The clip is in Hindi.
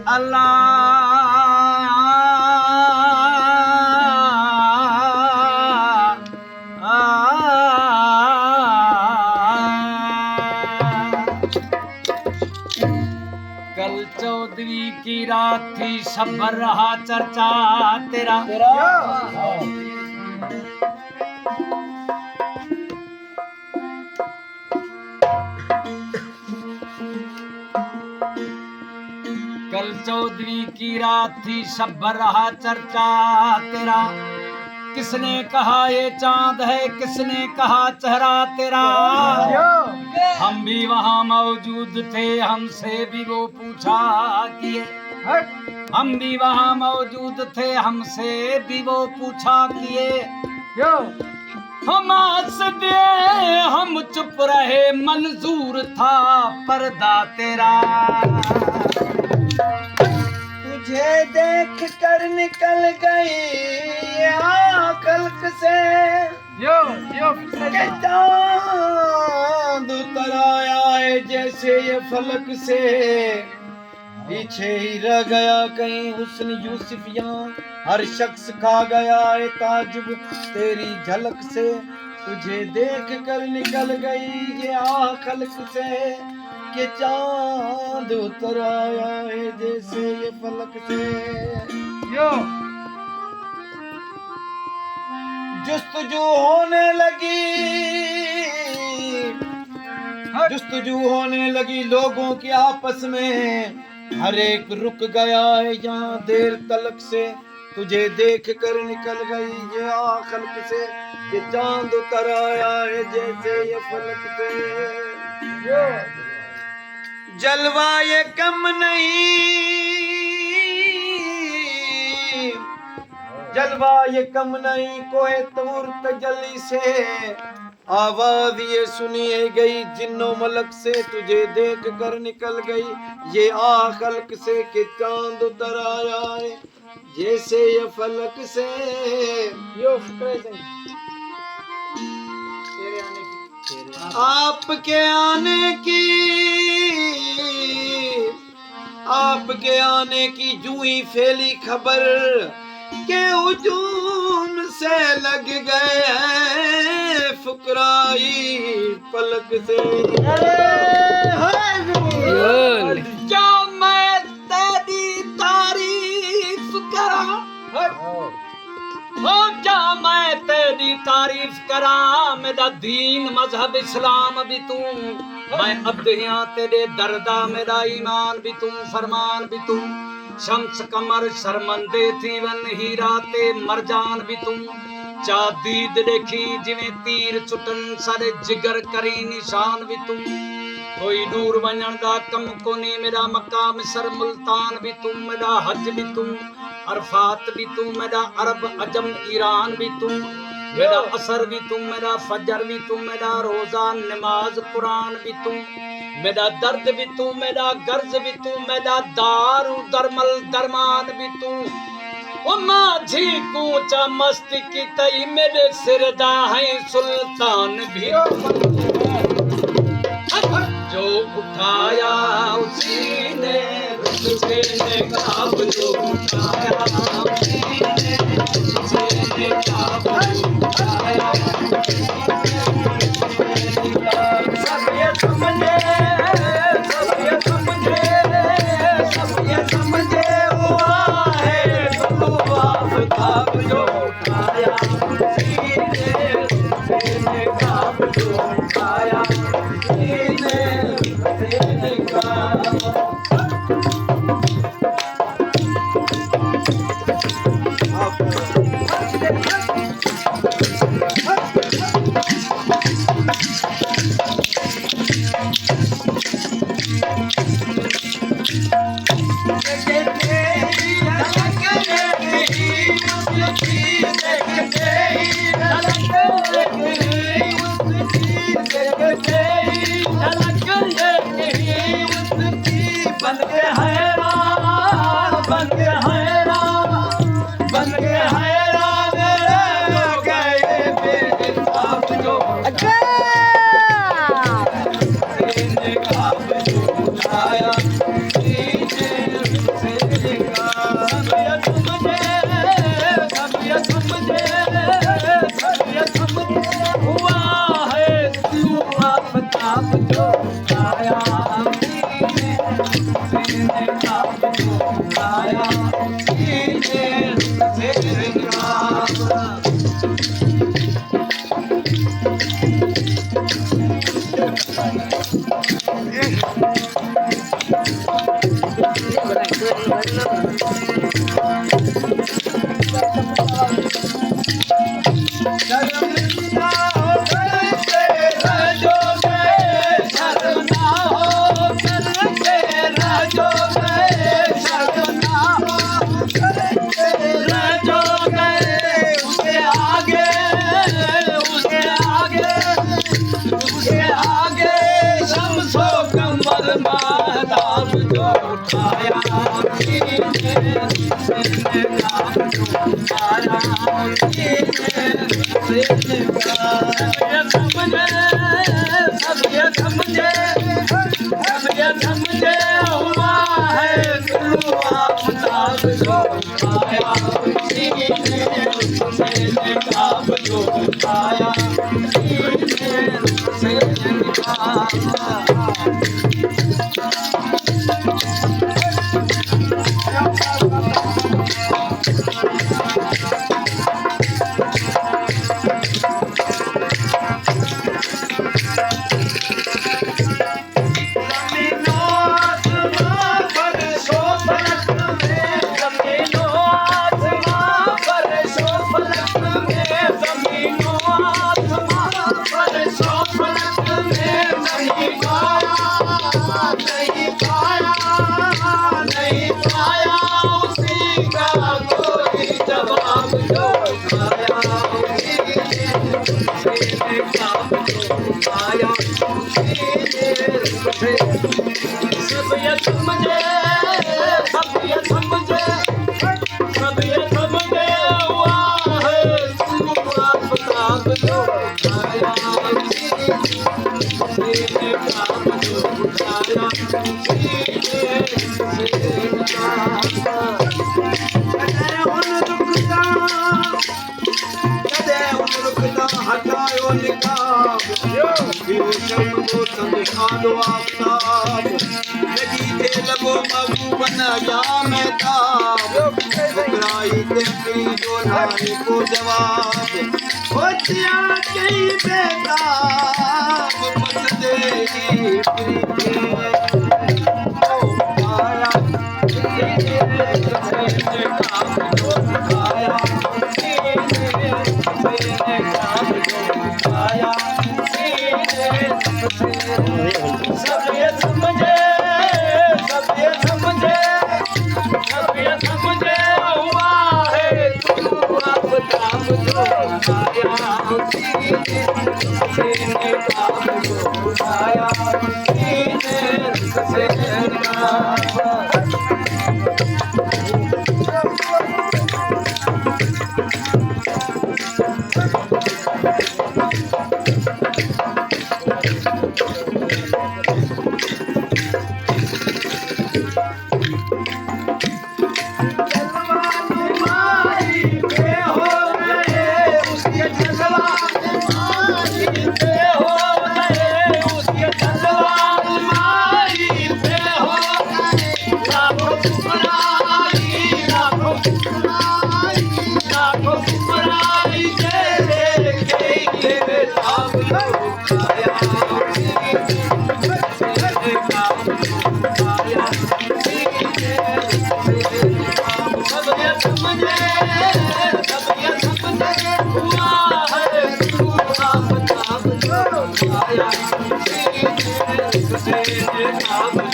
कल 14वीं की रात थी, सब भर रहा चर्चा तेरा। कल 14वीं की रात थी, सब भर रहा चर्चा तेरा। किसने कहा ये चांद है, किसने कहा चेहरा तेरा। हम भी वहां मौजूद थे, हमसे भी वो पूछा किए। हम भी वहां मौजूद थे, हमसे भी वो पूछा किए। हम हंस दिए, हम चुप रहे, मंजूर था पर्दा तेरा। तुझे देख कर निकल गई आकल्क से, के चांद उतर आया है जैसे ये फलक से। पीछे ही रह गया कहीं हुस्न यूसुफिया, हर शख्स खा गया है ताजुब तेरी झलक से। तुझे देख कर निकल गई ये आकल्क से, के चांद उतर आया है जैसे ये फलक से। जुस्तजू होने लगी, जुस्तजू होने लगी लोगों की आपस में। हर एक रुक गया है यहाँ देर तलक से। तुझे देख कर निकल गई ये आखल्क से, ये चांद उतर आया है जैसे ये फलक से। जलवा ये कम नहीं, जलवा ये कम नहीं कोई तूर तजल्ली से। आवाज ये सुनिए गई जिन्नो मलक से। तुझे देख कर निकल गई ये आखल्क से, कि चांद उतर आया है जैसे ये फलक से। आपके आने की जूही फैली खबर, के हुजूम से लग गए हैं फुकराई पलक से। क्या मैं तेरी तारीफ करा, क्या मैं तेरी तारीफ करा। मेरा दीन मजहब इस्लाम भी तू, मैं अब्द यहाँ तेरे दरदा। मेरा ईमान भी तू, फरमान भी तू। शम्स कमर शर्मंदे थी वन हीरा ते मरजान भी तू। चादीद देखी जिवें तीर चुटन सारे जिगर करी निशान भी तू। कोई दूर वञण दा कम कोनी, मेरा मक्का मिस्र मुल्तान भी तू। मेरा हज भी तू, अरफात भी तू। मेरा अरब अजम ईरान भी तू। मेरा असर भी तू, मेरा फजर भी तू। मेरा रोजा नमाज कुरान भी तू। मेरा दर्द भी तू, मेरा गर्ज भी तू। मेरा दारू दरमल दरमान भी तू। ओ माझी कूचा मस्ती की तई, मेरे सिरदा है सुल्तान भी जो उठाया उसी ने, तुझे ने काब जो उठाया उसी ने, तुझे ने काब जो उठाया। सब ये समझे, सब ये समझे, सब ये समझे हुआ है तो काब जो उठाया उसी ने, तुझे ने काब जो उठाया। Come